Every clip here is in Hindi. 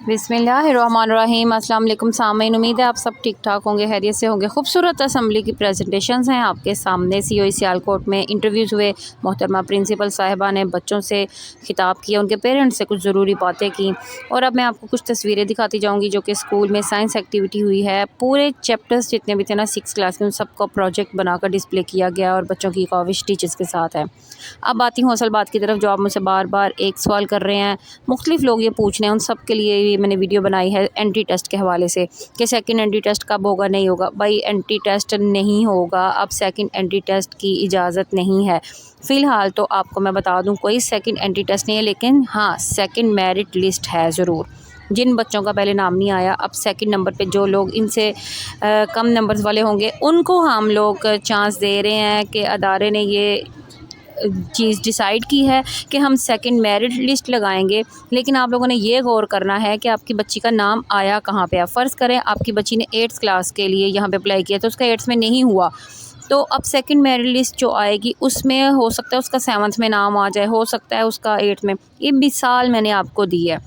बिस्मिल्लाहिर्रहमानिर्रहीम। अस्सलाम वालेकुम सामीन, उम्मीद है आप सब ठीक ठाक होंगे, खैरियत से होंगे। खूबसूरत असम्बली की प्रेजेंटेशंस हैं आपके सामने। सीओई सियालकोट में इंटरव्यूज़ हुए, मोहतरमा प्रिंसिपल साहिबा ने बच्चों से खिताब किया, उनके पेरेंट्स से कुछ ज़रूरी बातें की, और अब मैं आपको कुछ तस्वीरें दिखाती जाऊँगी जो कि स्कूल में साइंस एक्टिविटी हुई है। पूरे चैप्टर्स जितने भी थे ना 6 क्लास के, उन सबको प्रोजेक्ट बनाकर डिस्प्ले किया गया और बच्चों की काविश टीचर्स के साथ है। अब आती हूँ असल बात की तरफ, जो आप मुझसे बार बार एक सवाल कर रहे हैं, मुख्तलिफ लोग ये पूछ रहे हैं, उन सब के लिए ये मैंने वीडियो बनाई है एंट्री टेस्ट के हवाले से कि सेकंड एंट्री टेस्ट कब होगा, नहीं होगा। भाई एंट्री टेस्ट नहीं होगा, अब सेकंड एंट्री टेस्ट की इजाज़त नहीं है। फ़िलहाल तो आपको मैं बता दूं कोई सेकंड एंट्री टेस्ट नहीं है, लेकिन हाँ सेकंड मेरिट लिस्ट है ज़रूर। जिन बच्चों का पहले नाम नहीं आया, अब सेकंड नंबर पे जो लोग इनसे कम नंबर्स वाले होंगे उनको हम लोग चांस दे रहे हैं कि अदारे ने ये चीज़ डिसाइड की है कि हम सेकंड मेरिट लिस्ट लगाएंगे। लेकिन आप लोगों ने ये गौर करना है कि आपकी बच्ची का नाम आया कहाँ पे है। फ़र्ज़ करें आपकी बच्ची ने 8th क्लास के लिए यहाँ पे अप्लाई किया, तो उसका 8th में नहीं हुआ, तो अब सेकंड मेरिट लिस्ट जो आएगी उसमें हो सकता है उसका 7th में नाम आ जाए, हो सकता है उसका 8th में। ये मिसाल मैंने आपको दी है,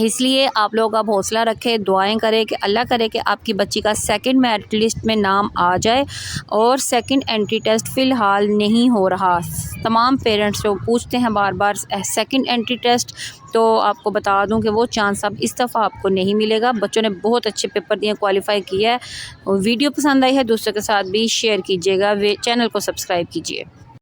इसलिए आप लोग अब हौसला रखें, दुआएं करें कि अल्लाह करे कि आपकी बच्ची का सेकंड मेरिट लिस्ट में नाम आ जाए। और सेकंड एंट्री टेस्ट फ़िलहाल नहीं हो रहा। तमाम पेरेंट्स जो पूछते हैं बार बार सेकंड एंट्री टेस्ट, तो आपको बता दूं कि वो चांस अब इस दफ़ा आपको नहीं मिलेगा। बच्चों ने बहुत अच्छे पेपर दिए, क्वालिफाई किया है। वीडियो पसंद आई है दूसरों के साथ भी शेयर कीजिएगा, चैनल को सब्सक्राइब कीजिए।